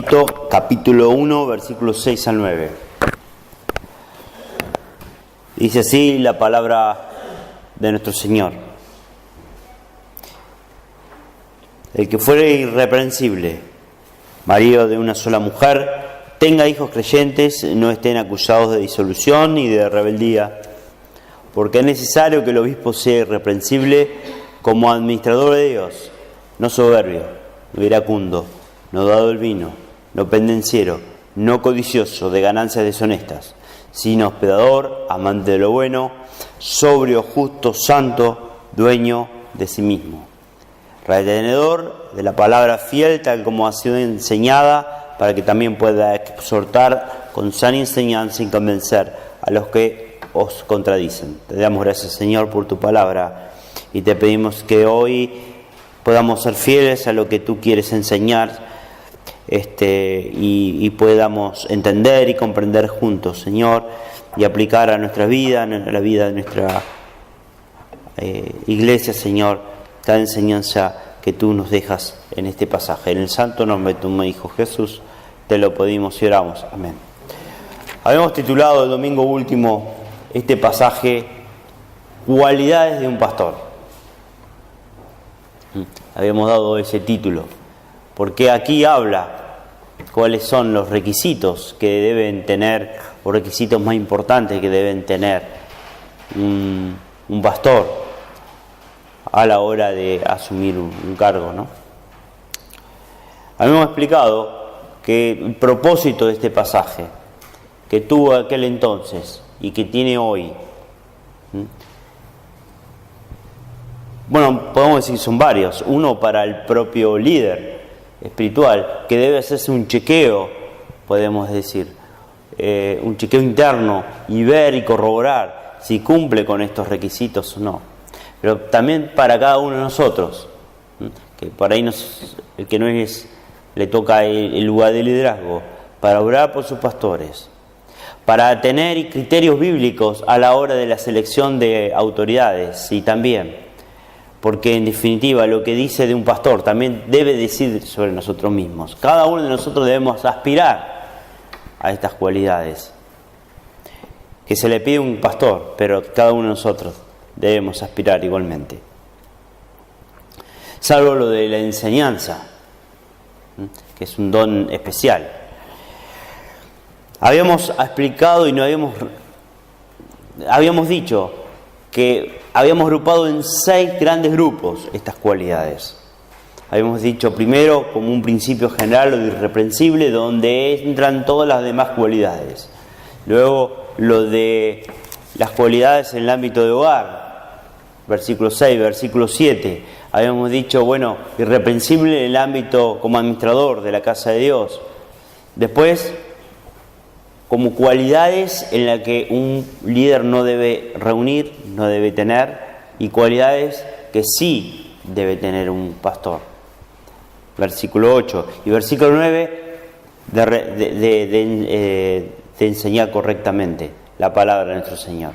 Tito, capítulo 1, versículos 6 al 9. Dice así la palabra de nuestro Señor. El que fuere irreprensible, marido de una sola mujer, tenga hijos creyentes, no estén acusados de disolución ni de rebeldía, porque es necesario que el obispo sea irreprensible como administrador de Dios, no soberbio, no iracundo, no dado el vino, no pendenciero, no codicioso de ganancias deshonestas, sino hospedador, amante de lo bueno, sobrio, justo, santo, dueño de sí mismo, retenedor de la palabra fiel tal como ha sido enseñada, para que también pueda exhortar con sana enseñanza y convencer a los que os contradicen. Te damos gracias, Señor, por tu palabra, y te pedimos que hoy podamos ser fieles a lo que tú quieres enseñar, y podamos entender y comprender juntos, Señor, y aplicar a nuestra vida, a la vida de nuestra iglesia, Señor, cada enseñanza que tú nos dejas en este pasaje. En el santo nombre de tu Hijo Jesús te lo pedimos y oramos. Amén. Habíamos titulado el domingo último este pasaje Cualidades de un pastor. Habíamos dado ese título porque aquí habla cuáles son los requisitos que deben tener, o requisitos más importantes que deben tener un pastor a la hora de asumir un cargo, ¿no? Habíamos explicado que el propósito de este pasaje que tuvo aquel entonces y que tiene hoy, bueno, podemos decir que son varios. Uno, para el propio líder espiritual, que debe hacerse un chequeo, podemos decir, un chequeo interno, y ver y corroborar si cumple con estos requisitos o no. Pero también para cada uno de nosotros, que por ahí el que no es, le toca el lugar de liderazgo, para orar por sus pastores, para tener criterios bíblicos a la hora de la selección de autoridades, y también porque en definitiva lo que dice de un pastor también debe decir sobre nosotros mismos. Cada uno de nosotros debemos aspirar a estas cualidades que se le pide a un pastor, pero cada uno de nosotros debemos aspirar igualmente. Salvo lo de la enseñanza, que es un don especial. Habíamos explicado y no habíamos dicho que habíamos agrupado en 6 grandes grupos estas cualidades. Habíamos dicho primero, como un principio general, lo de irreprensible, donde entran todas las demás cualidades. Luego, lo de las cualidades en el ámbito de hogar, versículo 6, versículo 7. Habíamos dicho, bueno, irreprensible en el ámbito como administrador de la casa de Dios. Después, como cualidades en las que un líder no debe reunir, no debe tener, y cualidades que sí debe tener un pastor. Versículo 8 y versículo 9 de enseñar correctamente la palabra de nuestro Señor.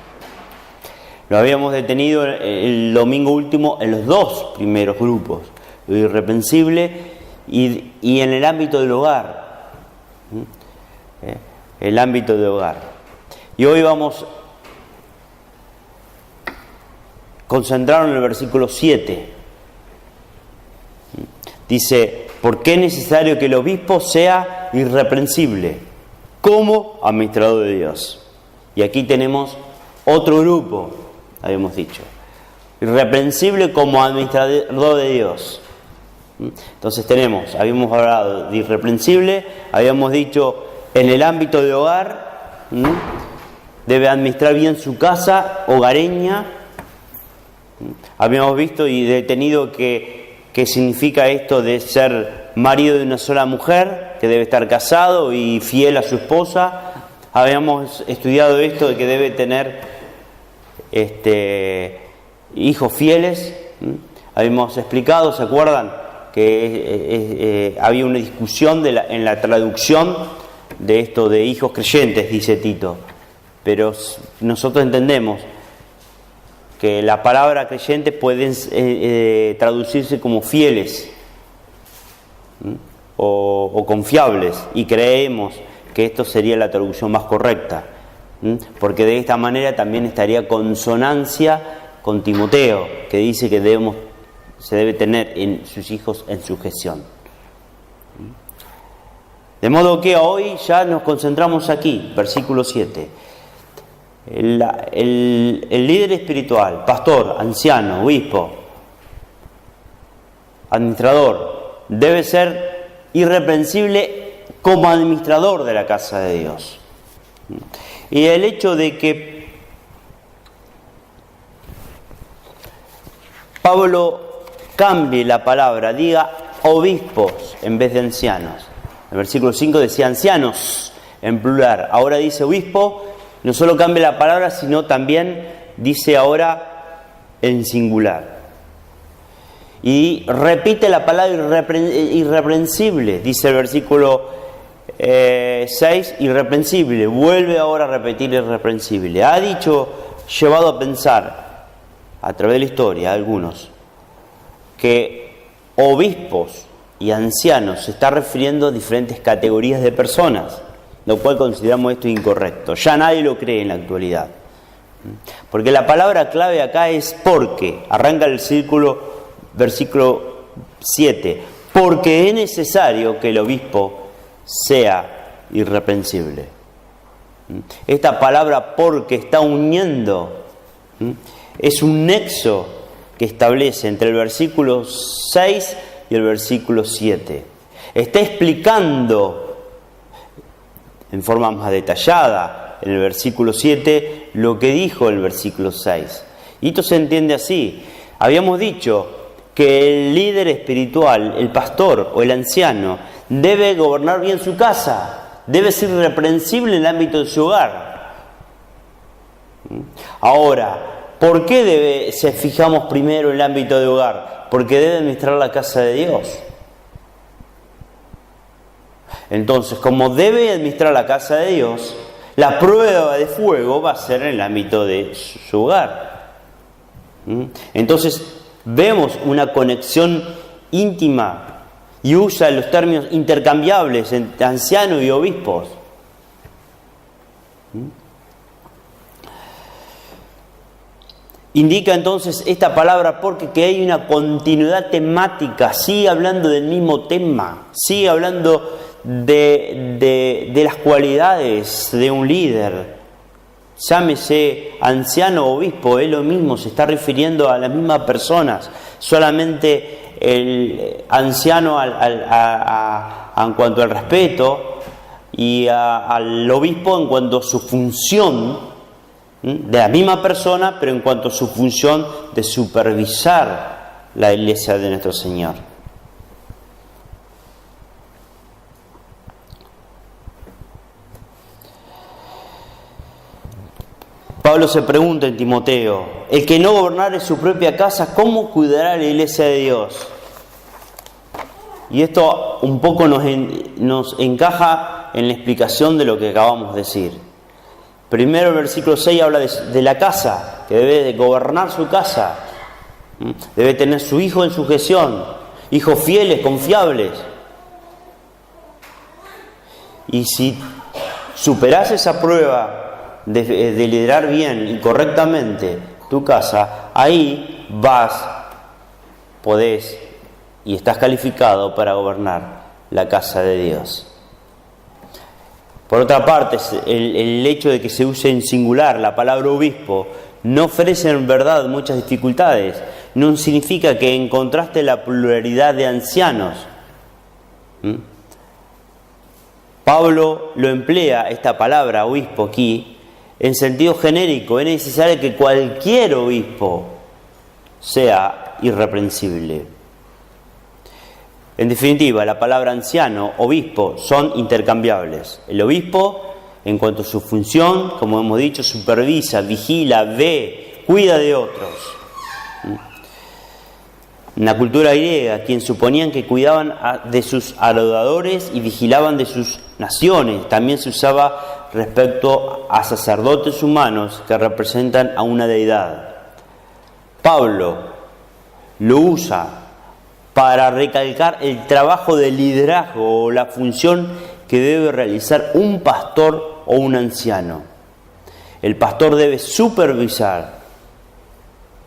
Lo habíamos detenido el domingo último en los 2 primeros grupos, lo irreprensible y en el ámbito del hogar. El ámbito de hogar. Y hoy vamos a concentrarnos en el versículo 7. Dice, ¿por qué es necesario que el obispo sea irreprensible como administrador de Dios? Y aquí tenemos otro grupo, habíamos dicho. Irreprensible como administrador de Dios. Entonces habíamos hablado de irreprensible, habíamos dicho en el ámbito de hogar, debe administrar bien su casa hogareña. Habíamos visto y detenido qué significa esto de ser marido de una sola mujer, que debe estar casado y fiel a su esposa. Habíamos estudiado esto de que debe tener hijos fieles. Habíamos explicado, ¿se acuerdan? Que había una discusión en la traducción de esto de hijos creyentes, dice Tito, pero nosotros entendemos que la palabra creyente puede traducirse como fieles, o confiables, y creemos que esto sería la traducción más correcta, porque de esta manera también estaría consonancia con Timoteo, que dice que se debe tener en sus hijos en sujeción. De modo que hoy ya nos concentramos aquí, versículo 7. El líder espiritual, pastor, anciano, obispo, administrador, debe ser irreprensible como administrador de la casa de Dios. Y el hecho de que Pablo cambie la palabra, diga obispos en vez de ancianos. En el versículo 5 decía ancianos en plural, ahora dice obispo, no solo cambia la palabra, sino también dice ahora en singular. Y repite la palabra irreprensible, dice el versículo 6, irreprensible, vuelve ahora a repetir irreprensible. Ha dicho, llevado a pensar, a través de la historia, algunos, que obispos y ancianos se está refiriendo a diferentes categorías de personas, lo cual consideramos esto incorrecto. Ya nadie lo cree en la actualidad. Porque la palabra clave acá es porque, arranca el versículo 7, porque es necesario que el obispo sea irreprensible. Esta palabra porque está uniendo, es un nexo que establece entre el versículo 6 y el versículo 7. Está explicando en forma más detallada en el versículo 7 lo que dijo el versículo 6. Y esto se entiende así. Habíamos dicho que el líder espiritual, el pastor o el anciano, debe gobernar bien su casa, debe ser irreprensible en el ámbito de su hogar. Ahora, ¿por qué se fijamos primero en el ámbito de hogar? Porque debe administrar la casa de Dios. Entonces, como debe administrar la casa de Dios, la prueba de fuego va a ser en el ámbito de su hogar. Entonces, vemos una conexión íntima y usa los términos intercambiables entre ancianos y obispos. Indica entonces esta palabra porque que hay una continuidad temática, sigue hablando del mismo tema, sigue hablando de las cualidades de un líder. Llámese anciano o obispo, es lo mismo, se está refiriendo a las mismas personas, solamente el anciano en cuanto al respeto y al obispo en cuanto a su función, de la misma persona, pero en cuanto a su función de supervisar la iglesia de nuestro Señor. Pablo se pregunta en Timoteo, el que no gobernare su propia casa, ¿cómo cuidará la iglesia de Dios? Y esto un poco nos encaja en la explicación de lo que acabamos de decir. Primero el versículo 6 habla de la casa, que debe de gobernar su casa, debe tener su hijo en sujeción, hijos fieles, confiables. Y si superás esa prueba de liderar bien y correctamente tu casa, ahí podés y estás calificado para gobernar la casa de Dios. Por otra parte, el hecho de que se use en singular la palabra obispo no ofrece en verdad muchas dificultades. No significa que encontraste la pluralidad de ancianos. Pablo lo emplea, esta palabra obispo aquí, en sentido genérico. Es necesario que cualquier obispo sea irreprensible. En definitiva, la palabra anciano, obispo, son intercambiables. El obispo, en cuanto a su función, como hemos dicho, supervisa, vigila, ve, cuida de otros. En la cultura griega, quienes suponían que cuidaban de sus adoradores y vigilaban de sus naciones, también se usaba respecto a sacerdotes humanos que representan a una deidad. Pablo lo usa para recalcar el trabajo de liderazgo o la función que debe realizar un pastor o un anciano. El pastor debe supervisar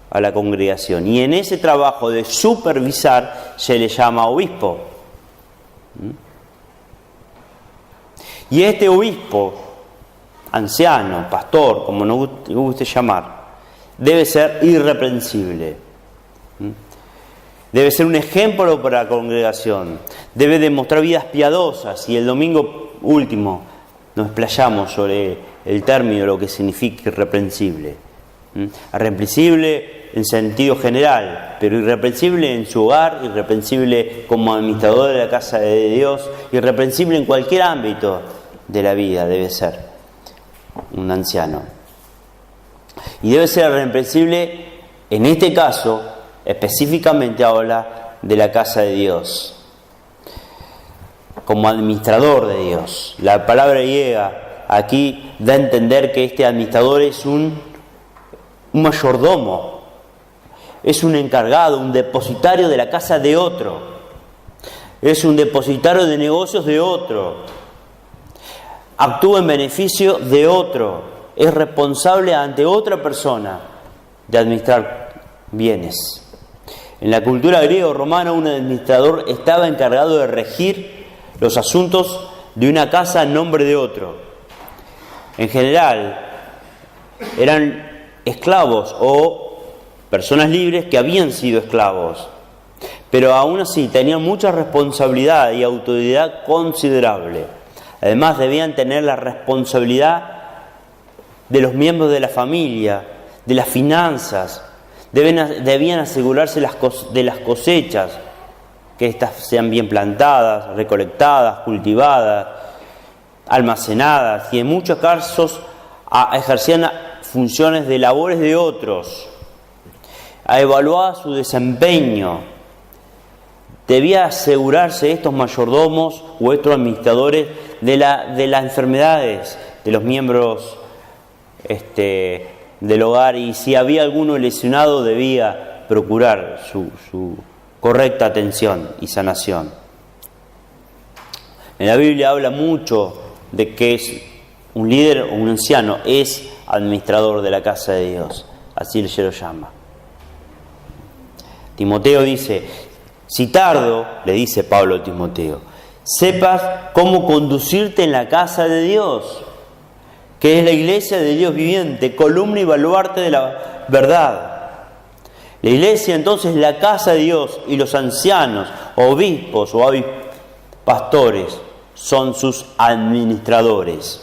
a la congregación y en ese trabajo de supervisar se le llama obispo. Y este obispo, anciano, pastor, como nos guste llamar, debe ser irreprensible. Debe ser un ejemplo para la congregación. Debe demostrar vidas piadosas. Y el domingo último nos explayamos sobre el término, lo que significa irreprensible. Irreprensible en sentido general, pero irreprensible en su hogar, irreprensible como administrador de la casa de Dios, irreprensible en cualquier ámbito de la vida debe ser un anciano. Y debe ser irreprensible, en este caso, específicamente habla de la casa de Dios, como administrador de Dios. La palabra griega aquí da a entender que este administrador es un mayordomo, es un encargado, un depositario de la casa de otro, es un depositario de negocios de otro, actúa en beneficio de otro, es responsable ante otra persona de administrar bienes. En la cultura griego-romana, un administrador estaba encargado de regir los asuntos de una casa en nombre de otro. En general, eran esclavos o personas libres que habían sido esclavos, pero aún así tenían mucha responsabilidad y autoridad considerable. Además, debían tener la responsabilidad de los miembros de la familia, de las finanzas. Debían asegurarse de las cosechas, que éstas sean bien plantadas, recolectadas, cultivadas, almacenadas, y en muchos casos ejercían funciones de labores de otros, a evaluar su desempeño. Debía asegurarse estos mayordomos o estos administradores de las enfermedades de los miembros del hogar, y si había alguno lesionado debía procurar su correcta atención y sanación. En la Biblia habla mucho de que es un líder o un anciano es administrador de la casa de Dios, así se lo llama. Timoteo dice: si tardo, le dice Pablo a Timoteo, sepas cómo conducirte en la casa de Dios, que es la iglesia de Dios viviente, columna y baluarte de la verdad. La iglesia entonces es la casa de Dios, y los ancianos, obispos o pastores son sus administradores.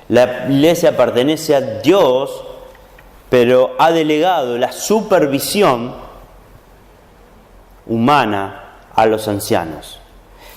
La iglesia pertenece a Dios, pero ha delegado la supervisión humana a los ancianos,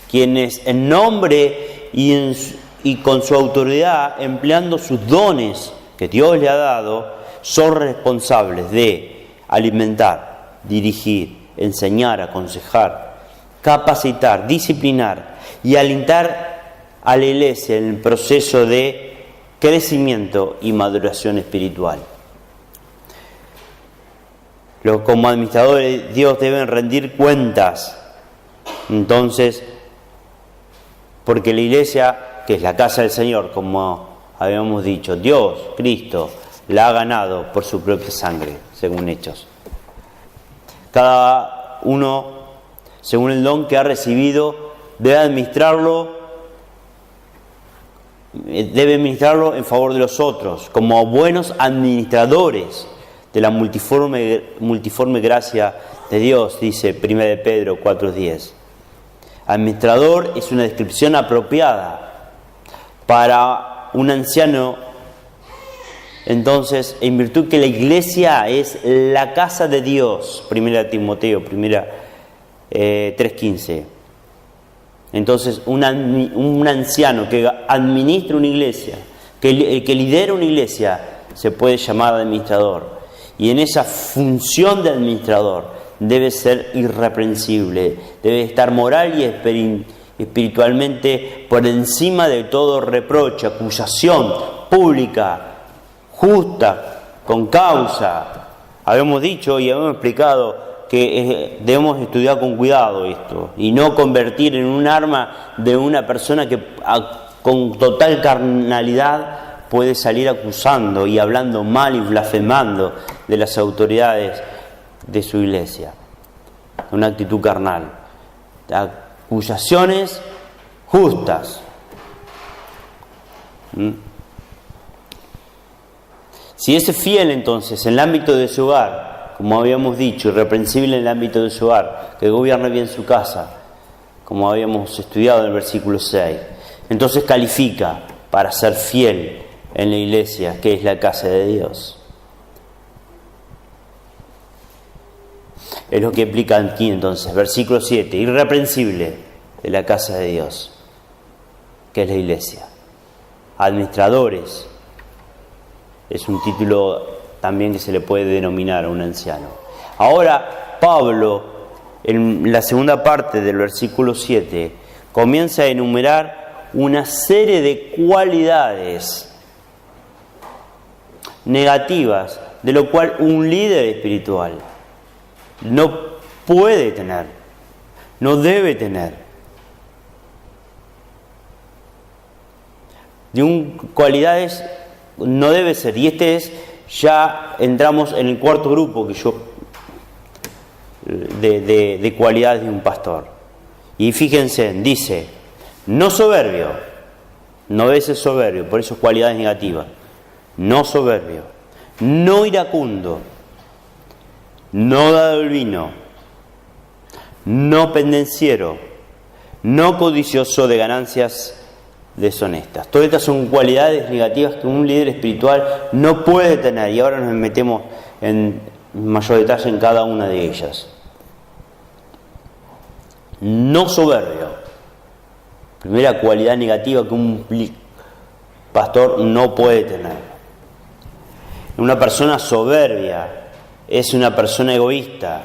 quienes en nombre y con su autoridad, empleando sus dones que Dios le ha dado, son responsables de alimentar, dirigir, enseñar, aconsejar, capacitar, disciplinar y alentar a la iglesia en el proceso de crecimiento y maduración espiritual. Como administradores de Dios deben rendir cuentas, entonces, porque la iglesia, que es la casa del Señor, como habíamos dicho, Dios, Cristo, la ha ganado por su propia sangre, según Hechos. Cada uno, según el don que ha recibido, debe administrarlo en favor de los otros, como buenos administradores de la multiforme gracia de Dios, dice 1 Pedro 4:10. Administrador es una descripción apropiada para un anciano, entonces, en virtud que la iglesia es la casa de Dios, 1 Timoteo 3:15. Entonces, un anciano que administra una iglesia, que lidera una iglesia, se puede llamar administrador. Y en esa función de administrador debe ser irreprensible, debe estar moral y espiritualmente por encima de todo reproche, acusación pública, justa, con causa. Habíamos dicho y habíamos explicado que debemos estudiar con cuidado esto y no convertir en un arma de una persona que con total carnalidad puede salir acusando y hablando mal y blasfemando de las autoridades de su iglesia. Una actitud carnal. Acusaciones justas. Si es fiel entonces en el ámbito de su hogar, como habíamos dicho, irreprensible en el ámbito de su hogar, que gobierne bien su casa, como habíamos estudiado en el versículo 6, entonces califica para ser fiel en la iglesia, que es la casa de Dios. Es lo que implica aquí entonces, versículo 7, irreprensible de la casa de Dios, que es la iglesia. Administradores, es un título también que se le puede denominar a un anciano. Ahora, Pablo, en la segunda parte del versículo 7, comienza a enumerar una serie de cualidades negativas, de lo cual un líder espiritual no puede tener, no debe tener. Cualidades no debe ser, y ya entramos en el cuarto grupo que de cualidades de un pastor. Y fíjense, dice, no soberbio, no debe ser soberbio, por eso cualidades negativas. No soberbio, no iracundo, no dado el vino, no pendenciero, no codicioso de ganancias deshonestas. Todas estas son cualidades negativas que un líder espiritual no puede tener, y ahora nos metemos en mayor detalle en cada una de ellas. No soberbio, primera cualidad negativa que un pastor no puede tener. Una persona soberbia es una persona egoísta,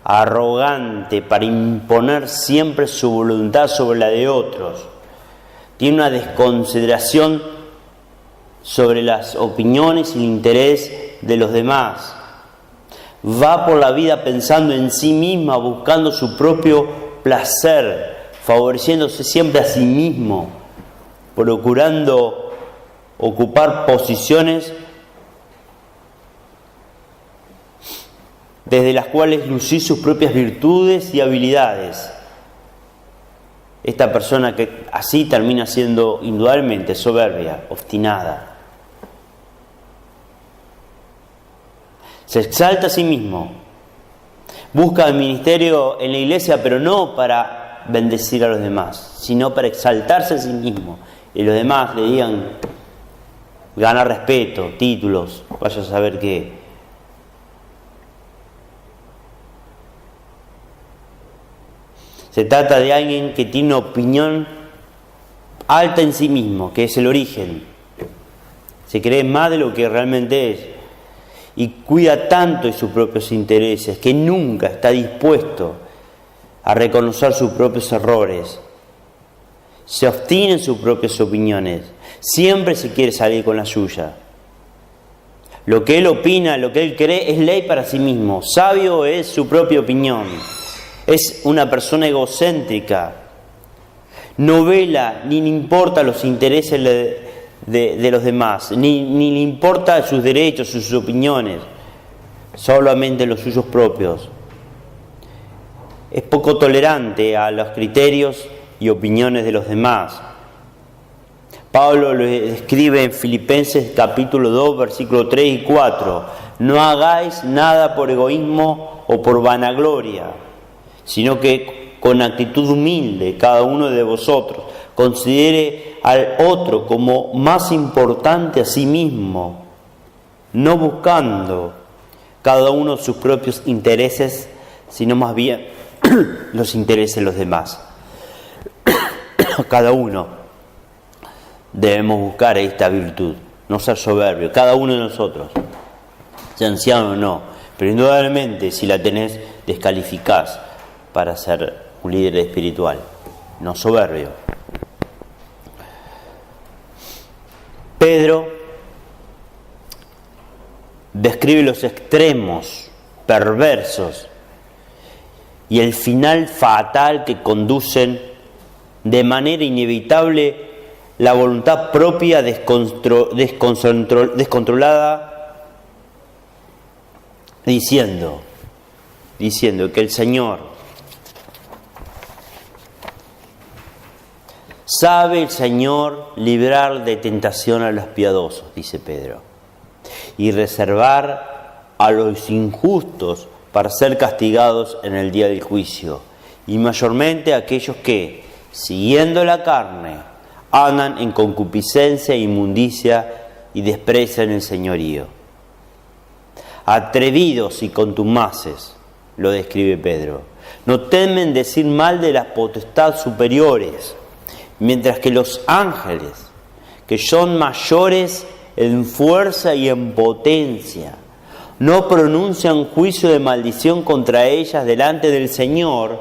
arrogante para imponer siempre su voluntad sobre la de otros. Tiene una desconsideración sobre las opiniones y el interés de los demás. Va por la vida pensando en sí misma, buscando su propio placer, favoreciéndose siempre a sí mismo, procurando ocupar posiciones desde las cuales lucir sus propias virtudes y habilidades. Esta persona que así termina siendo indudablemente soberbia, obstinada. Se exalta a sí mismo. Busca el ministerio en la iglesia, pero no para bendecir a los demás, sino para exaltarse a sí mismo. Y los demás le digan, ganar respeto, títulos, vaya a saber qué. Se trata de alguien que tiene una opinión alta en sí mismo, que es el origen. Se cree más de lo que realmente es. Y cuida tanto de sus propios intereses que nunca está dispuesto a reconocer sus propios errores. Se obstina en sus propias opiniones. Siempre se quiere salir con la suya. Lo que él opina, lo que él cree, es ley para sí mismo. Sabio es su propia opinión. Es una persona egocéntrica. No vela ni le importa los intereses de los demás, ni le importa sus derechos, sus opiniones, solamente los suyos propios. Es poco tolerante a los criterios y opiniones de los demás. Pablo lo describe en Filipenses capítulo 2, versículos 3 y 4. No hagáis nada por egoísmo o por vanagloria, sino que con actitud humilde cada uno de vosotros considere al otro como más importante a sí mismo, no buscando cada uno sus propios intereses, sino más bien los intereses de los demás. Cada uno debemos buscar esta virtud, no ser soberbio, cada uno de nosotros, sea anciano o no, pero indudablemente si la tenés, descalificás para ser un líder espiritual, no soberbio. Pedro describe los extremos perversos y el final fatal que conducen de manera inevitable la voluntad propia descontrolada, diciendo que el Señor sabe librar de tentación a los piadosos, dice Pedro, y reservar a los injustos para ser castigados en el día del juicio, y mayormente a aquellos que, siguiendo la carne, andan en concupiscencia e inmundicia y desprecian el señorío. Atrevidos y contumaces, lo describe Pedro, no temen decir mal de las potestades superiores, mientras que los ángeles, que son mayores en fuerza y en potencia, no pronuncian juicio de maldición contra ellas delante del Señor,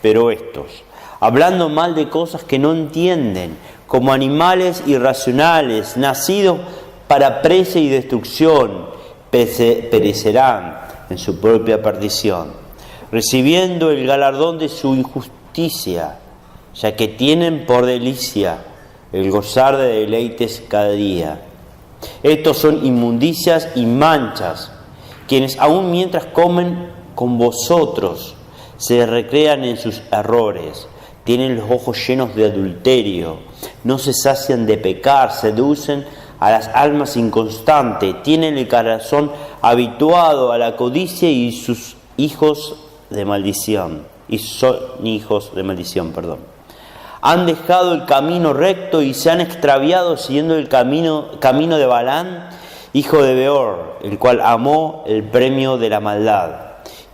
pero estos, hablando mal de cosas que no entienden, como animales irracionales, nacidos para presa y destrucción, perecerán en su propia perdición, recibiendo el galardón de su injusticia, ya que tienen por delicia el gozar de deleites cada día. Estos son inmundicias y manchas, quienes aun mientras comen con vosotros se recrean en sus errores, tienen los ojos llenos de adulterio, no se sacian de pecar, seducen a las almas inconstantes, tienen el corazón habituado a la codicia y sus hijos de maldición, Han dejado el camino recto y se han extraviado siguiendo el camino de Balaam, hijo de Beor, el cual amó el premio de la maldad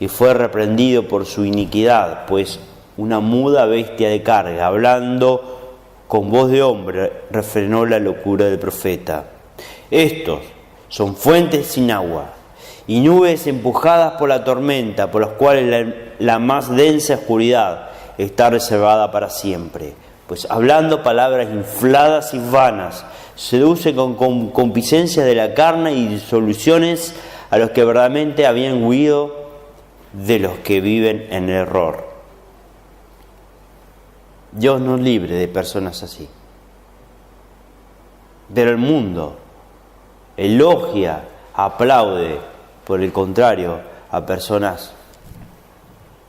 y fue reprendido por su iniquidad, pues una muda bestia de carga, hablando con voz de hombre, refrenó la locura del profeta. Estos son fuentes sin agua y nubes empujadas por la tormenta, por las cuales la más densa oscuridad está reservada para siempre, pues hablando palabras infladas y vanas, seduce con concupiscencia de la carne y disoluciones a los que verdaderamente habían huido de los que viven en error. Dios nos libre de personas así. Pero el mundo elogia, aplaude, por el contrario, a personas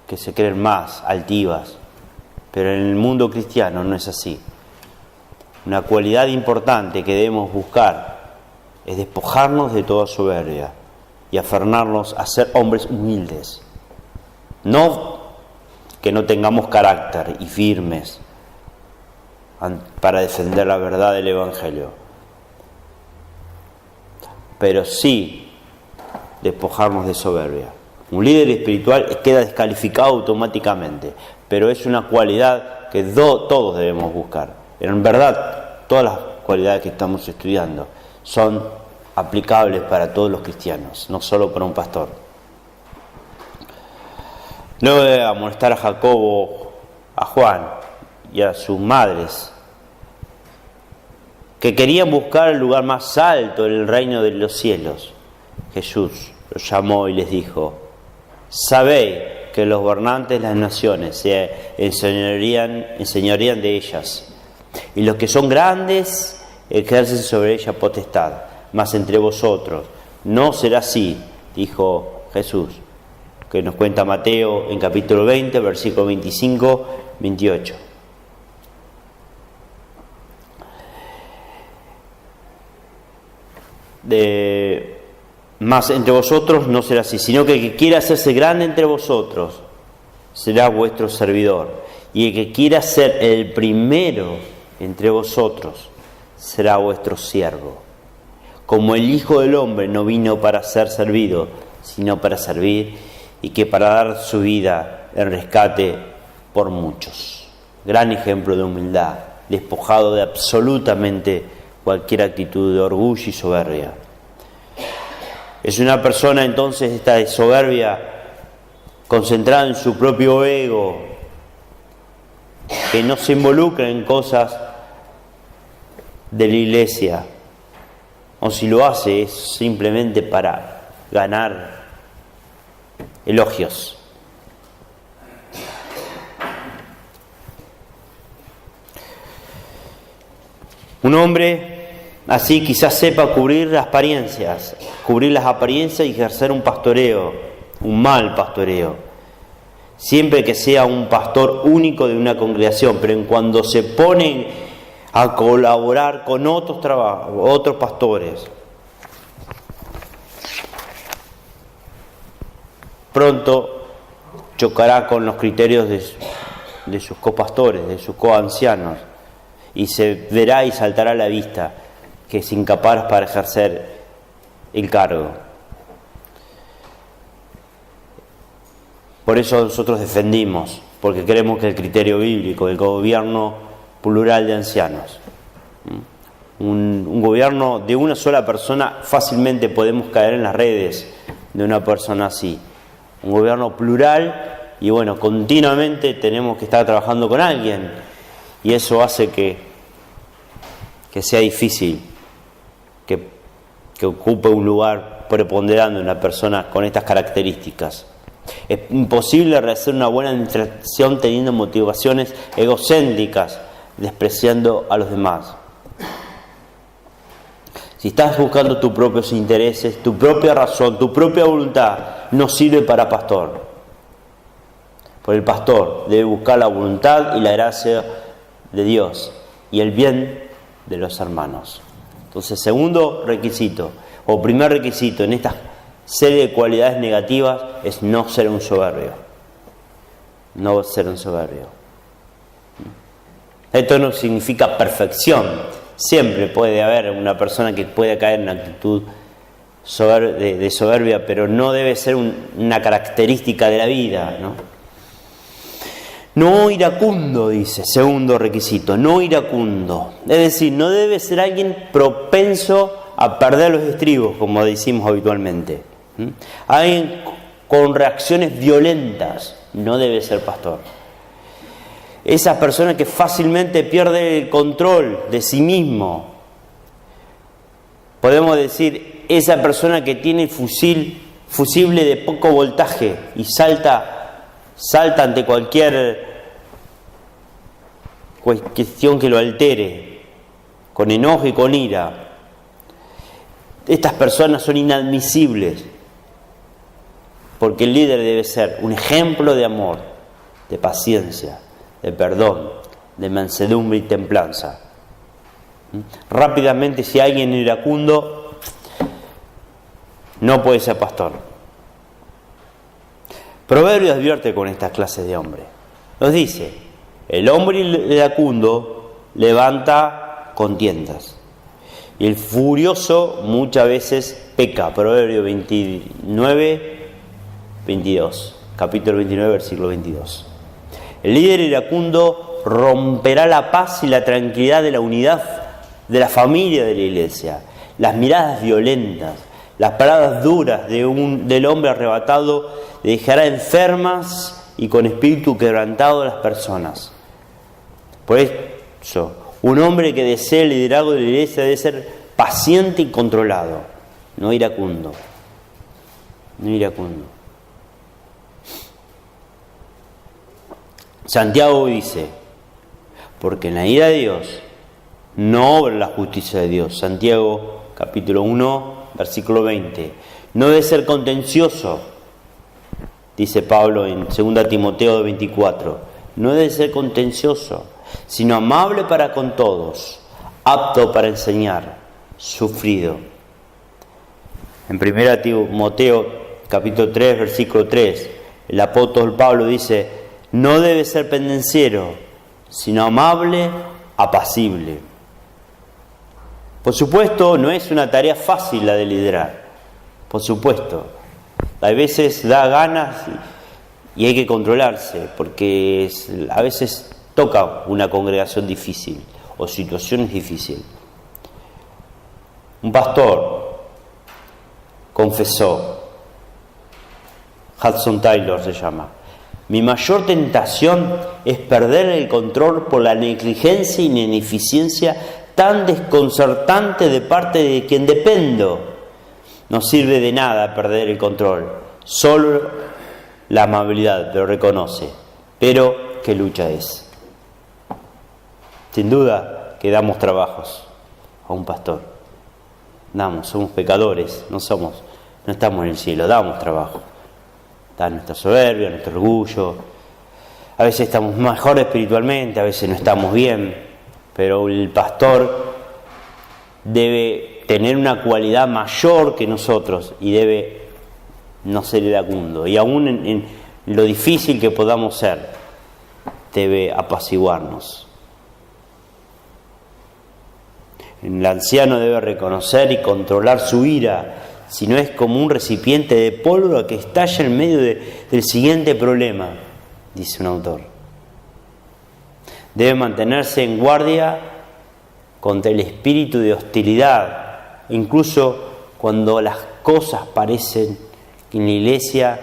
que se creen más altivas. Pero en el mundo cristiano no es así. Una cualidad importante que debemos buscar es despojarnos de toda soberbia y aferrarnos a ser hombres humildes. No que no tengamos carácter y firmes para defender la verdad del Evangelio, pero sí despojarnos de soberbia. Un líder espiritual queda descalificado automáticamente, pero es una cualidad que todos debemos buscar. En verdad, todas las cualidades que estamos estudiando son aplicables para todos los cristianos, no solo para un pastor. Luego de amonestar a Jacobo, a Juan y a sus madres, que querían buscar el lugar más alto en el reino de los cielos, Jesús los llamó y les dijo: sabéis que los gobernantes de las naciones se enseñorean de ellas, y los que son grandes ejercen sobre ellas potestad, mas entre vosotros no será así, dijo Jesús, que nos cuenta Mateo en capítulo 20, versículo 25-28. Mas entre vosotros no será así, sino que el que quiera hacerse grande entre vosotros será vuestro servidor, y el que quiera ser el primero entre vosotros será vuestro siervo. Como el Hijo del Hombre no vino para ser servido, sino para servir, y que para dar su vida en rescate por muchos. Gran ejemplo de humildad, despojado de absolutamente cualquier actitud de orgullo y soberbia. Es una persona entonces esta de soberbia concentrada en su propio ego, que no se involucra en cosas de la iglesia, o si lo hace es simplemente para ganar elogios. Un hombre así quizás sepa cubrir las apariencias y ejercer un pastoreo, un mal pastoreo, siempre que sea un pastor único de una congregación, pero en cuando se pone a colaborar con otros pastores, pronto chocará con los criterios de sus copastores, de sus coancianos, y se verá y saltará a la vista que es incapaz para ejercer el cargo. Por eso nosotros defendimos, porque creemos que el criterio bíblico, el gobierno plural de ancianos, un gobierno de una sola persona, fácilmente podemos caer en las redes de una persona así. Un gobierno plural, y bueno, continuamente tenemos que estar trabajando con alguien, y eso hace que sea difícil que ocupe un lugar preponderante una persona con estas características. Es imposible realizar una buena administración teniendo motivaciones egocéntricas, despreciando a los demás. Si estás buscando tus propios intereses, tu propia razón, tu propia voluntad, no sirve para pastor. Porque el pastor debe buscar la voluntad y la gracia de Dios y el bien de los hermanos. Entonces, segundo requisito, o primer requisito en esta serie de cualidades negativas, es no ser un soberbio. No ser un soberbio. Esto no significa perfección. Siempre puede haber una persona que pueda caer en una actitud de soberbia, pero no debe ser una característica de la vida, ¿no? No iracundo, dice, segundo requisito, no iracundo. Es decir, no debe ser alguien propenso a perder los estribos, como decimos habitualmente. Alguien con reacciones violentas no debe ser pastor. Esa persona que fácilmente pierde el control de sí mismo. Podemos decir, esa persona que tiene fusible de poco voltaje y salta ante cualquier cuestión que lo altere, con enojo y con ira. Estas personas son inadmisibles, porque el líder debe ser un ejemplo de amor, de paciencia, de perdón, de mansedumbre y templanza. Rápidamente, si alguien es iracundo, no puede ser pastor. Proverbios advierte con estas clases de hombres. Nos dice, el hombre iracundo levanta contiendas y el furioso muchas veces peca. Proverbios 29, 22. Capítulo 29, versículo 22. El líder iracundo romperá la paz y la tranquilidad de la unidad de la familia de la iglesia. Las miradas violentas, las palabras duras del hombre arrebatado dejará enfermas y con espíritu quebrantado a las personas. Por eso, un hombre que desee el liderazgo de la iglesia debe ser paciente y controlado, no iracundo. No iracundo. Santiago dice, porque en la ira de Dios no obra la justicia de Dios. Santiago capítulo 1, versículo 20. No debe ser contencioso, dice Pablo en 2 Timoteo 24. No debe ser contencioso, sino amable para con todos, apto para enseñar, sufrido. En 1 Timoteo capítulo 3, versículo 3, el apóstol Pablo dice, no debe ser pendenciero, sino amable, apacible. Por supuesto, no es una tarea fácil la de liderar. Por supuesto. A veces da ganas y hay que controlarse, porque a veces toca una congregación difícil o situaciones difíciles. Un pastor confesó, Hudson Taylor se llama, mi mayor tentación es perder el control por la negligencia y la ineficiencia tan desconcertante de parte de quien dependo. No sirve de nada perder el control, solo la amabilidad lo reconoce, pero qué lucha es. Sin duda que damos trabajos, a un pastor. Somos pecadores, no estamos en el cielo, damos trabajo. Está nuestra soberbia, nuestro orgullo. A veces estamos mejor espiritualmente, a veces no estamos bien, pero el pastor debe tener una cualidad mayor que nosotros y debe no ser iracundo. Y aún en lo difícil que podamos ser, debe apaciguarnos. El anciano debe reconocer y controlar su ira, si no es como un recipiente de pólvora que estalla en medio del siguiente problema, dice un autor. Debe mantenerse en guardia contra el espíritu de hostilidad, incluso cuando las cosas parecen en la iglesia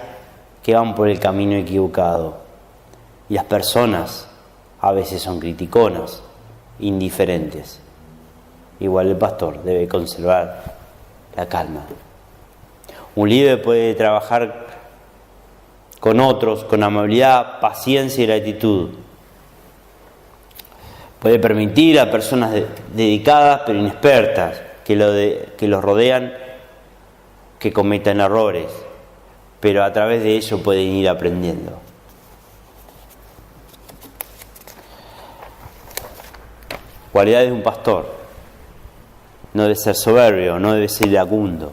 que van por el camino equivocado. Y las personas a veces son criticonas, indiferentes. Igual el pastor debe conservar la calma. Un líder puede trabajar con otros con amabilidad, paciencia y gratitud. Puede permitir a personas dedicadas pero inexpertas que los rodean que cometan errores, pero a través de ello pueden ir aprendiendo. Cualidades de un pastor: no debe ser soberbio, no debe ser iracundo.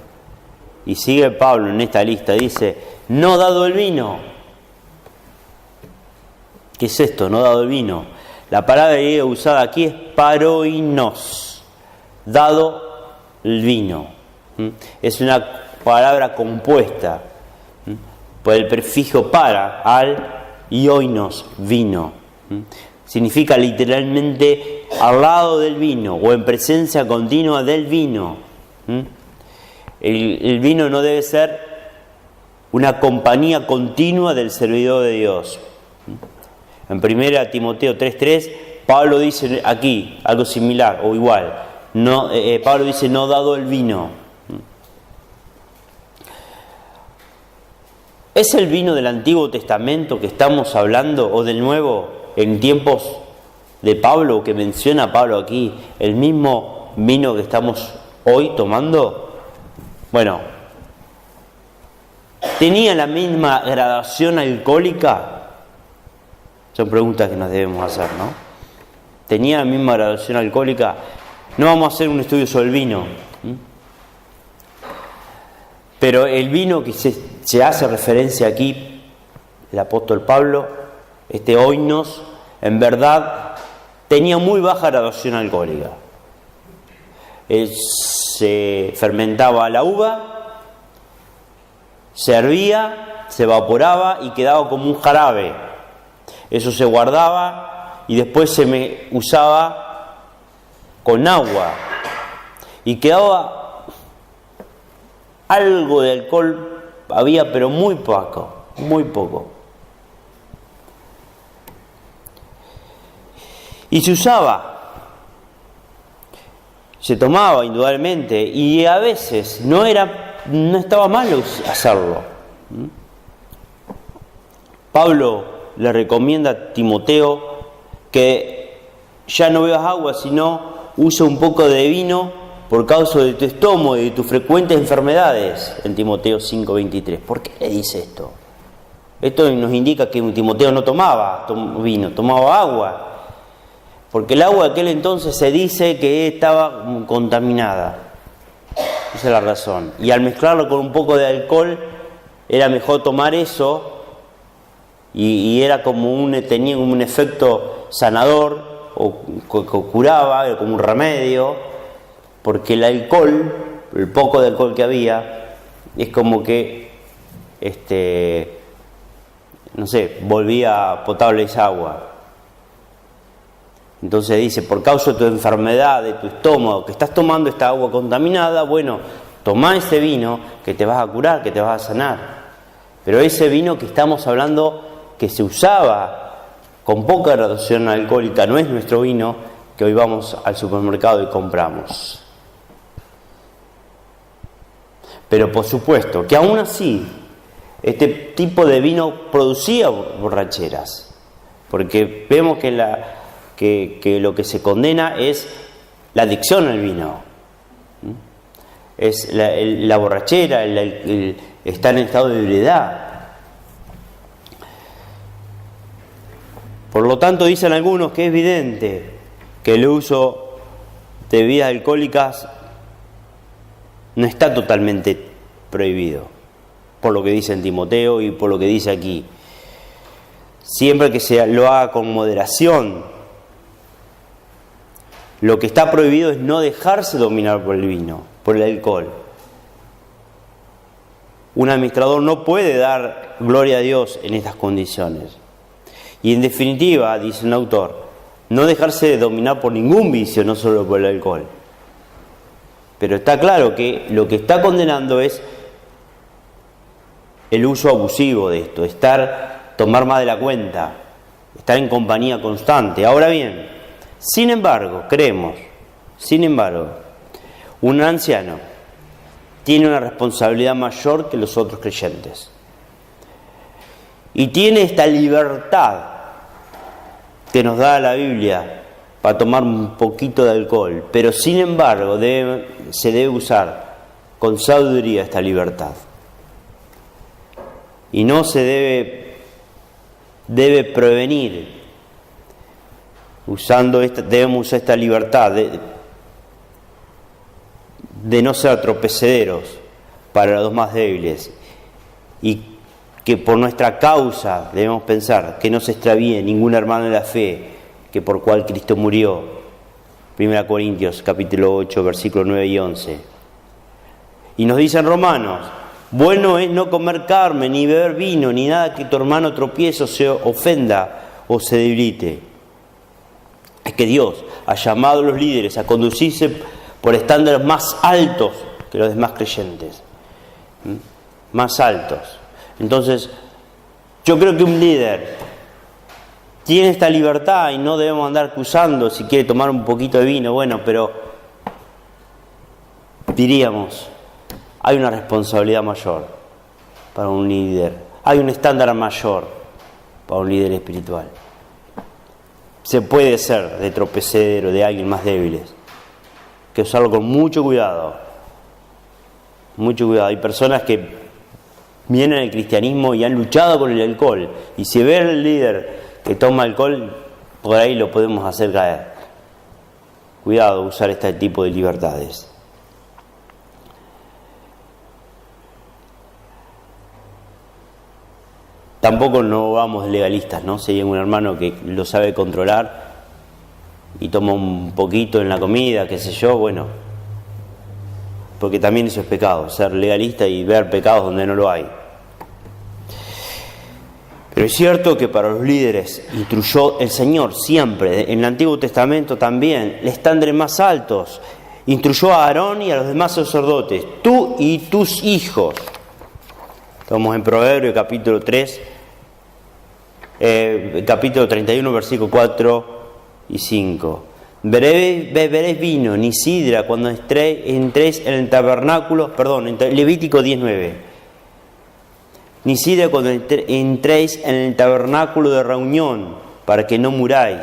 Y sigue Pablo en esta lista, dice: no dado el vino. ¿Qué es esto? No dado el vino. La palabra griega usada aquí es paroinos, dado el vino. Es una palabra compuesta por el prefijo para, al, y oinos, vino. Significa literalmente al lado del vino o en presencia continua del vino. El vino no debe ser una compañía continua del servidor de Dios. En 1 Timoteo 3:3, Pablo dice aquí algo similar o igual. Pablo dice: no dado el vino. ¿Es el vino del Antiguo Testamento que estamos hablando o del Nuevo en tiempos de Pablo, que menciona Pablo aquí, el mismo vino que estamos hoy tomando? Bueno, ¿tenía la misma gradación alcohólica? Son preguntas que nos debemos hacer, ¿no? ¿Tenía la misma gradación alcohólica? No vamos a hacer un estudio sobre el vino, pero el vino que se hace referencia aquí, el apóstol Pablo, este oinos, en verdad tenía muy baja graduación alcohólica. Se fermentaba la uva, se hervía, se evaporaba y quedaba como un jarabe. Eso se guardaba y después se usaba con agua y quedaba algo de alcohol, había, pero muy poco, muy poco. Y se usaba, se tomaba indudablemente, y a veces no estaba mal hacerlo. Pablo le recomienda a Timoteo que ya no bebas agua, sino usa un poco de vino por causa de tu estómago y de tus frecuentes enfermedades, en Timoteo 5:23. ¿Por qué le dice esto? Esto nos indica que Timoteo no tomaba vino, tomaba agua. Porque el agua de aquel entonces se dice que estaba contaminada. Esa es la razón. Y al mezclarlo con un poco de alcohol, era mejor tomar eso, y era tenía como un efecto sanador, o curaba, era como un remedio, porque el alcohol, el poco de alcohol que había, es como que, volvía potable esa agua. Entonces dice: por causa de tu enfermedad, de tu estómago, que estás tomando esta agua contaminada, bueno, toma ese vino que te vas a curar, que te vas a sanar. Pero ese vino que estamos hablando, que se usaba con poca graduación alcohólica, no es nuestro vino que hoy vamos al supermercado y compramos. Pero por supuesto que aún así, este tipo de vino producía borracheras, porque vemos que lo que se condena es la adicción al vino. es la borrachera, el estar en estado de ebriedad. Por lo tanto, dicen algunos que es evidente que el uso de bebidas alcohólicas no está totalmente prohibido, por lo que dice en Timoteo y por lo que dice aquí. Siempre que lo haga con moderación. Lo que está prohibido es no dejarse dominar por el vino, por el alcohol. Un administrador no puede dar gloria a Dios en estas condiciones. Y en definitiva, dice un autor, no dejarse dominar por ningún vicio, no solo por el alcohol. Pero está claro que lo que está condenando es el uso abusivo de esto, tomar más de la cuenta, estar en compañía constante. Ahora bien, sin embargo, un anciano tiene una responsabilidad mayor que los otros creyentes. Y tiene esta libertad que nos da la Biblia para tomar un poquito de alcohol, pero sin embargo se debe usar con sabiduría esta libertad. Y no se debe prevenir debemos usar esta libertad de no ser tropecederos para los más débiles, y que por nuestra causa debemos pensar que no se extravíe ningún hermano de la fe, que por cual Cristo murió. 1 Corintios capítulo 8, versículos 9 y 11. Y nos dicen Romanos: bueno es no comer carne, ni beber vino, ni nada que tu hermano tropiece o se ofenda o se debilite. Es que Dios ha llamado a los líderes a conducirse por estándares más altos que los demás creyentes. Más altos. Entonces, yo creo que un líder tiene esta libertad y no debemos andar acusando si quiere tomar un poquito de vino. Bueno, pero diríamos, hay una responsabilidad mayor para un líder. Hay un estándar mayor para un líder espiritual. Se puede ser de tropecedero de alguien más débiles, que usarlo con mucho cuidado. Mucho cuidado. Hay personas que vienen al cristianismo y han luchado con el alcohol, y si ve al líder que toma alcohol, por ahí lo podemos hacer caer. Cuidado usar este tipo de libertades. Tampoco no vamos legalistas, ¿no? Si hay un hermano que lo sabe controlar y toma un poquito en la comida, qué sé yo, bueno, porque también eso es pecado, ser legalista y ver pecados donde no lo hay. Pero es cierto que para los líderes instruyó el Señor siempre, en el Antiguo Testamento también, estándares más altos. Instruyó a Aarón y a los demás sacerdotes: tú y tus hijos. Estamos en Proverbios capítulo 3, capítulo 31, versículos 4 y 5. Beberéis vino ni sidra cuando entréis en el tabernáculo, Levítico 19. Ni sidra cuando entréis en el tabernáculo de reunión, para que no muráis.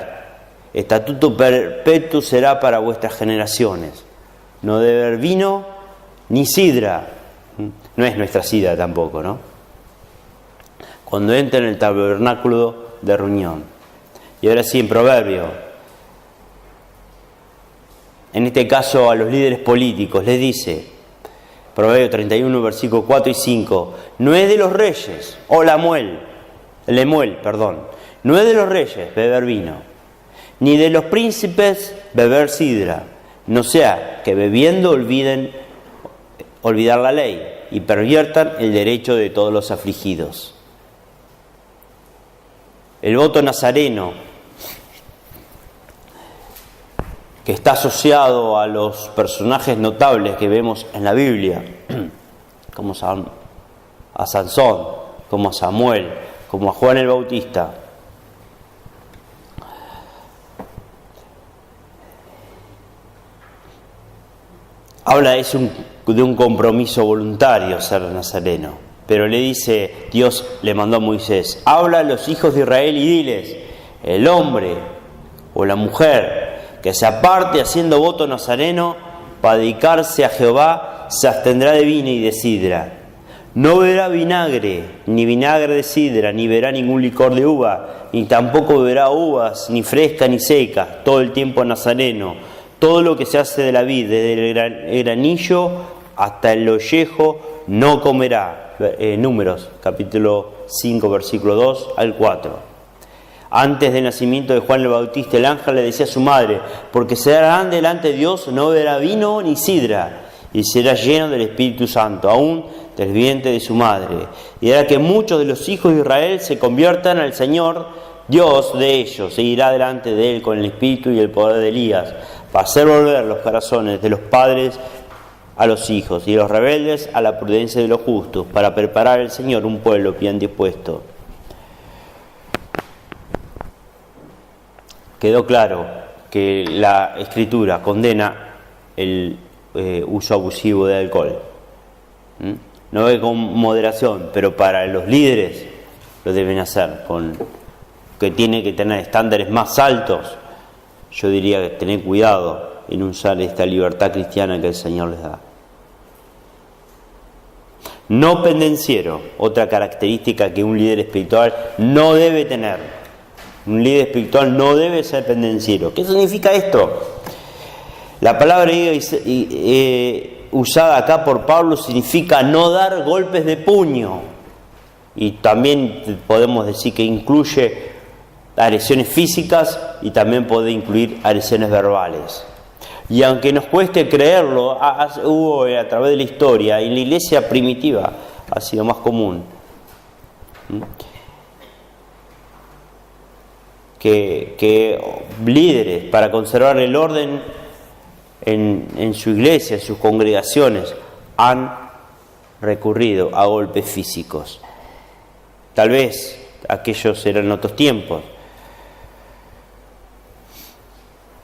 Estatuto perpetuo será para vuestras generaciones. No debe beber vino ni sidra. No es nuestra sidra tampoco, ¿no? Cuando entren en el tabernáculo de reunión. Y ahora sí, en Proverbio. En este caso a los líderes políticos les dice, Proverbio 31, versículos 4 y 5, no es de los reyes, no es de los reyes beber vino, ni de los príncipes beber sidra, no sea que bebiendo olvidar la ley y perviertan el derecho de todos los afligidos. El voto nazareno, que está asociado a los personajes notables que vemos en la Biblia, como a Sansón, como a Samuel, como a Juan el Bautista. Habla de un compromiso voluntario ser nazareno, pero le dice, Dios le mandó a Moisés: habla a los hijos de Israel y diles, el hombre o la mujer que se aparte haciendo voto nazareno para dedicarse a Jehová, se abstendrá de vino y de sidra. No beberá vinagre, ni vinagre de sidra, ni beberá ningún licor de uva, ni tampoco beberá uvas, ni frescas ni secas, todo el tiempo nazareno. Todo lo que se hace de la vid, desde el granillo hasta el ollejo, no comerá. Números, capítulo 5, versículo 2 al 4. Antes del nacimiento de Juan el Bautista, el ángel le decía a su madre: porque será grande delante de Dios, no beberá vino ni sidra, y será lleno del Espíritu Santo, aún del vientre de su madre. Y hará que muchos de los hijos de Israel se conviertan al Señor, Dios de ellos. Seguirá delante de él con el espíritu y el poder de Elías, para hacer volver los corazones de los padres a los hijos, y los rebeldes a la prudencia de los justos, para preparar al Señor un pueblo bien dispuesto. Quedó claro que la Escritura condena el uso abusivo de alcohol. No ve con moderación, pero para los líderes lo deben hacer, que tiene que tener estándares más altos. Yo diría que tener cuidado en usar esta libertad cristiana que el Señor les da. No pendenciero, otra característica que un líder espiritual no debe tener. Un líder espiritual no debe ser pendenciero. ¿Qué significa esto? La palabra usada acá por Pablo significa no dar golpes de puño. Y también podemos decir que incluye agresiones físicas y también puede incluir agresiones verbales. Y aunque nos cueste creerlo, hubo a través de la historia, en la iglesia primitiva ha sido más común, que líderes, para conservar el orden en su iglesia, en sus congregaciones, han recurrido a golpes físicos. Tal vez aquellos eran otros tiempos,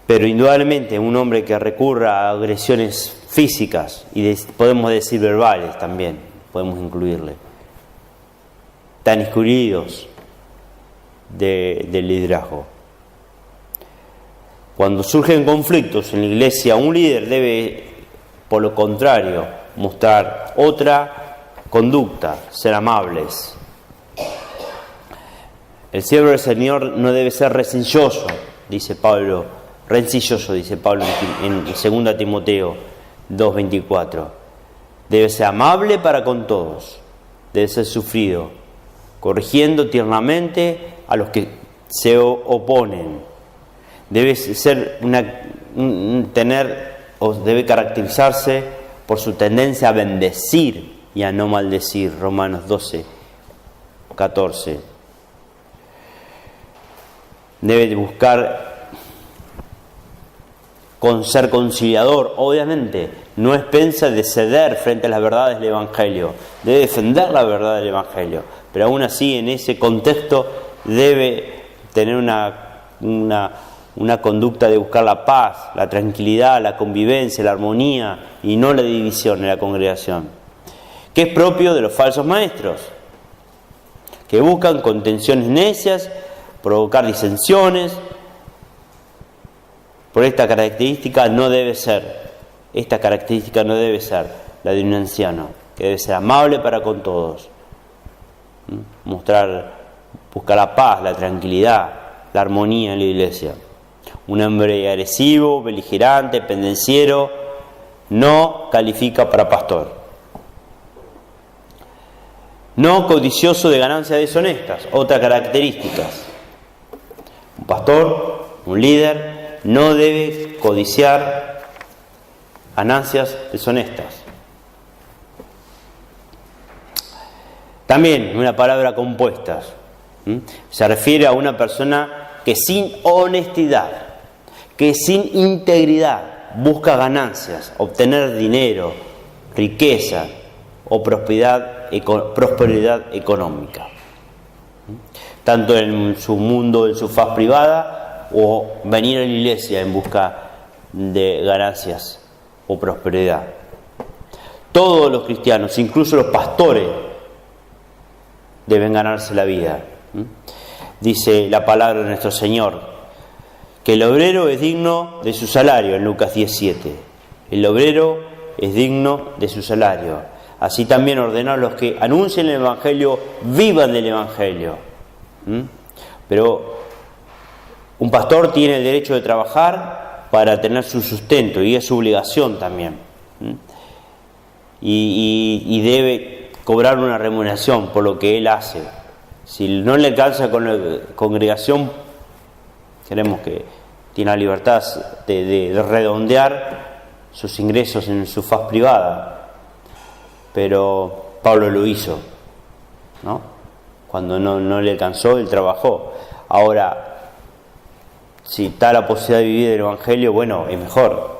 pero indudablemente un hombre que recurra a agresiones físicas, y podemos decir verbales también, podemos incluirle, están excluidos del liderazgo. Cuando surgen conflictos en la iglesia, un líder debe, por lo contrario, mostrar otra conducta, ser amables. El siervo del Señor no debe ser rencilloso, dice Pablo en 2 Timoteo 2:24. Debe ser amable para con todos, debe ser sufrido, corrigiendo tiernamente a los que se oponen. Debe debe caracterizarse por su tendencia a bendecir y a no maldecir. Romanos 12:14. Debe buscar ser conciliador, obviamente, no es pensa de ceder frente a las verdades del Evangelio, debe defender la verdad del Evangelio, pero aún así en ese contexto debe tener una conducta de buscar la paz, la tranquilidad, la convivencia, la armonía y no la división en la congregación, que es propio de los falsos maestros, que buscan contenciones necias, provocar disensiones. Por esta característica no debe ser la de un anciano, que debe ser amable para con todos, buscar la paz, la tranquilidad, la armonía en la iglesia. Un hombre agresivo, beligerante, pendenciero, no califica para pastor. No codicioso de ganancias deshonestas, otra característica. Un pastor, un líder, no debe codiciar ganancias deshonestas. También una palabra compuesta. Se refiere a una persona que sin honestidad, que sin integridad busca ganancias, obtener dinero, riqueza o prosperidad económica. Tanto en su mundo, en su faz privada, o venir a la iglesia en busca de ganancias o prosperidad. Todos los cristianos, incluso los pastores, deben ganarse la vida. Dice la palabra de nuestro Señor, que el obrero es digno de su salario en Lucas 17. El obrero es digno de su salario. Así también ordenó a los que anuncien el Evangelio, vivan del Evangelio. Pero un pastor tiene el derecho de trabajar para tener su sustento, y es su obligación también. Y debe cobrar una remuneración por lo que él hace. Si no le alcanza con la congregación, queremos que tiene la libertad de redondear sus ingresos en su faz privada. Pero Pablo lo hizo, ¿no? Cuando no le alcanzó, él trabajó. Ahora, si está la posibilidad de vivir del Evangelio, bueno, es mejor.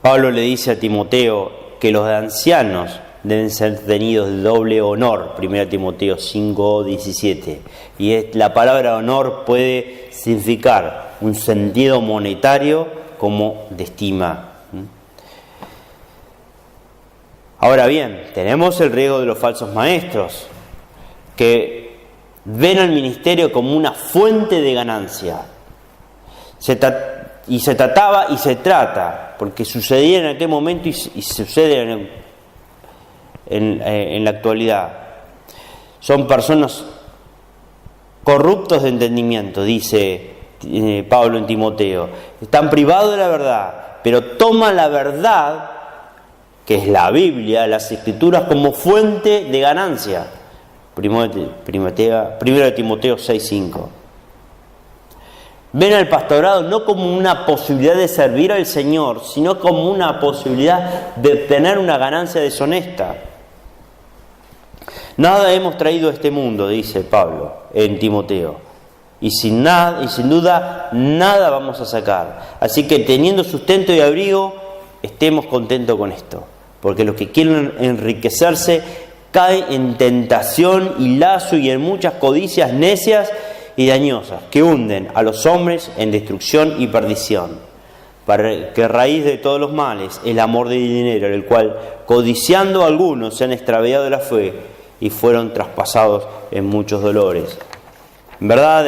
Pablo le dice a Timoteo que los ancianos deben ser tenidos de doble honor, 1 Timoteo 5:17. Y la palabra honor puede significar un sentido monetario como de estima. Ahora bien, tenemos el riesgo de los falsos maestros, que ven al ministerio como una fuente de ganancia. Y se trataba y se trata, porque sucedía en aquel momento y sucede en la actualidad. Son personas corruptos de entendimiento, dice Pablo en Timoteo. Están privados de la verdad, pero toman la verdad, que es la Biblia, las Escrituras, como fuente de ganancia. 1 Timoteo 6:5. Ven al pastorado no como una posibilidad de servir al Señor, sino como una posibilidad de obtener una ganancia deshonesta. Nada hemos traído a este mundo, dice Pablo en Timoteo, y sin duda nada vamos a sacar. Así que teniendo sustento y abrigo, estemos contentos con esto, porque los que quieren enriquecerse caen en tentación y lazo y en muchas codicias necias y dañosas que hunden a los hombres en destrucción y perdición. Para que raíz de todos los males el amor del dinero, el cual codiciando algunos se han extraviado de la fe y fueron traspasados en muchos dolores. En verdad,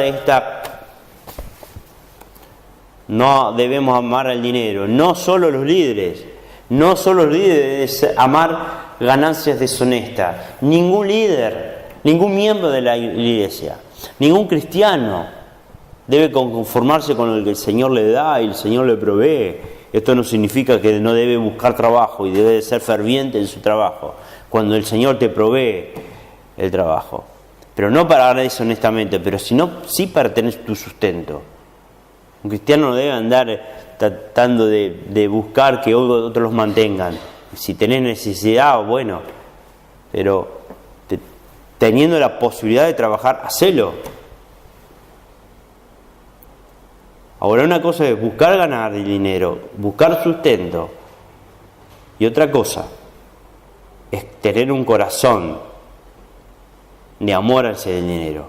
no debemos amar al dinero, no solo los líderes deben amar ganancias deshonestas. Ningún líder, ningún miembro de la iglesia, ningún cristiano debe conformarse con lo que el Señor le da y el Señor le provee. Esto no significa que no debe buscar trabajo y debe ser ferviente en su trabajo, cuando el Señor te provee el trabajo. Pero no para ganar deshonestamente, pero sí para tener tu sustento. Un cristiano no debe andar tratando de buscar que otros los mantengan. Si tenés necesidad, bueno, pero teniendo la posibilidad de trabajar, hacelo. Ahora, una cosa es buscar ganar dinero, buscar sustento, y otra cosa es tener un corazón de amor hacia el dinero,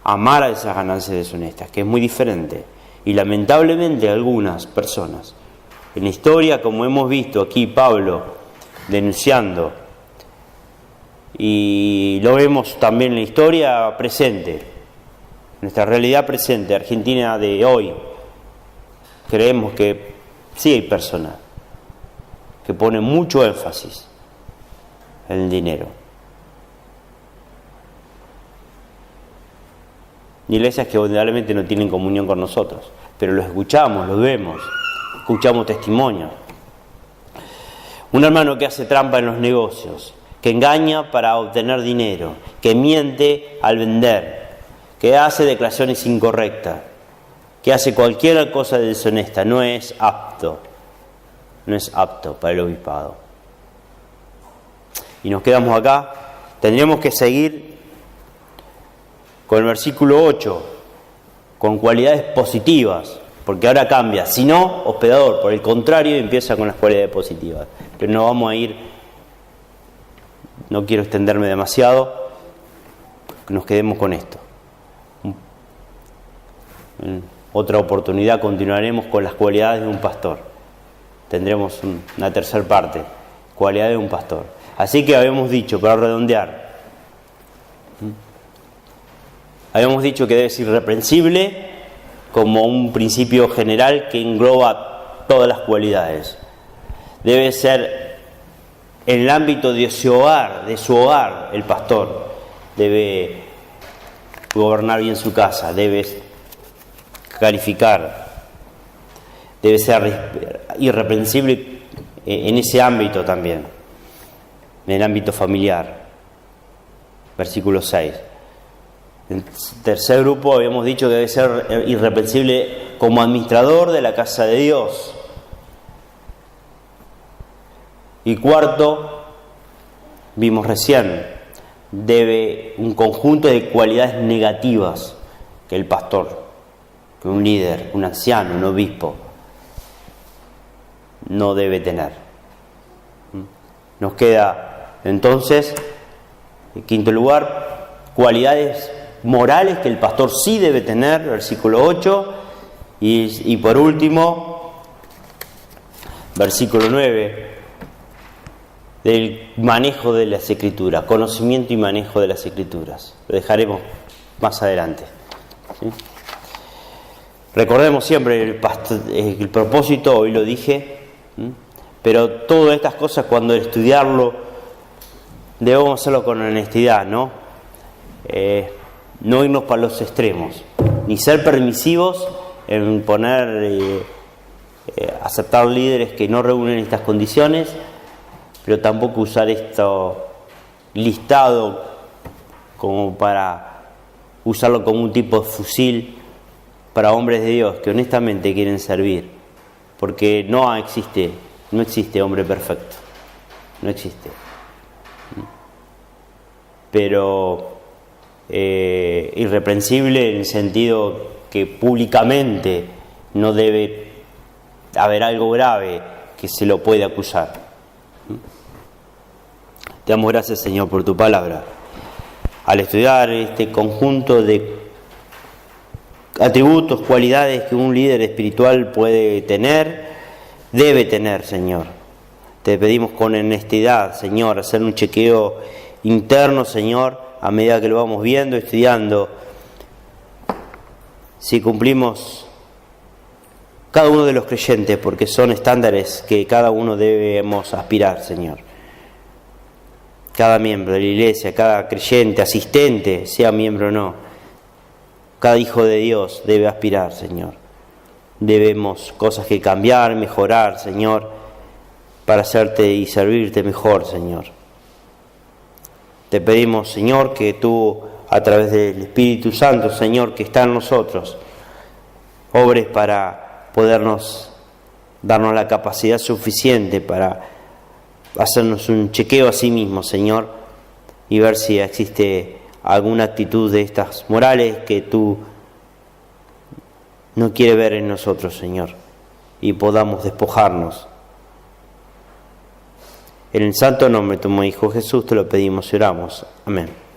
amar a esas ganancias deshonestas, que es muy diferente. Y lamentablemente algunas personas, en la historia, como hemos visto aquí Pablo denunciando, y lo vemos también en la historia presente, nuestra realidad presente, Argentina de hoy, creemos que sí hay personas que ponen mucho énfasis en el dinero. Iglesias que ordinariamente no tienen comunión con nosotros, pero los escuchamos, los vemos, escuchamos testimonios. Un hermano que hace trampa en los negocios, que engaña para obtener dinero, que miente al vender, que hace declaraciones incorrectas, que hace cualquier cosa deshonesta, no es apto para el obispado. Y nos quedamos acá. Tendríamos que seguir con el versículo 8, con cualidades positivas, porque ahora cambia, si no, hospedador, por el contrario, empieza con las cualidades positivas. Pero no vamos a ir, no quiero extenderme demasiado, nos quedemos con esto. En otra oportunidad continuaremos con las cualidades de un pastor. Tendremos una tercera parte, cualidades de un pastor. Así que habíamos dicho, para redondear, habíamos dicho que debe ser irreprensible, como un principio general que engloba todas las cualidades. Debe ser en el ámbito de su hogar, el pastor debe gobernar bien su casa, debe calificar, debe ser irreprensible en ese ámbito también, en el ámbito familiar. Versículo 6. En el tercer grupo habíamos dicho que debe ser irreprensible como administrador de la casa de Dios. Y cuarto, vimos recién, debe un conjunto de cualidades negativas que el pastor, que un líder, un anciano, un obispo no debe tener. Nos queda entonces, en quinto lugar, cualidades morales que el pastor sí debe tener, versículo 8, y por último, versículo 9, del manejo de las Escrituras, conocimiento y manejo de las Escrituras. Lo dejaremos más adelante, ¿sí? Recordemos siempre el propósito, hoy lo dije, ¿sí? Pero todas estas cosas, cuando estudiarlo, debemos hacerlo con honestidad, ¿no? No irnos para los extremos, ni ser permisivos en aceptar líderes que no reúnen estas condiciones, pero tampoco usar esto listado como para usarlo como un tipo de fusil para hombres de Dios que honestamente quieren servir, porque no existe hombre perfecto, no existe. Pero irreprensible en el sentido que públicamente no debe haber algo grave que se lo puede acusar. Te damos gracias, Señor, por tu palabra. Al estudiar este conjunto de atributos, cualidades que un líder espiritual puede tener, debe tener, Señor. Te pedimos con honestidad, Señor, hacer un chequeo interno, Señor, a medida que lo vamos viendo, estudiando, si cumplimos cada uno de los creyentes, porque son estándares que cada uno debemos aspirar, Señor. Cada miembro de la iglesia, cada creyente, asistente, sea miembro o no, cada hijo de Dios debe aspirar, Señor. Debemos cosas que cambiar, mejorar, Señor, para hacerte y servirte mejor, Señor. Te pedimos, Señor, que tú, a través del Espíritu Santo, Señor, que está en nosotros, obres para darnos la capacidad suficiente para hacernos un chequeo a sí mismo, Señor, y ver si existe alguna actitud de estas morales que tú no quieres ver en nosotros, Señor, y podamos despojarnos. En el santo nombre de tu Hijo Jesús te lo pedimos y oramos. Amén.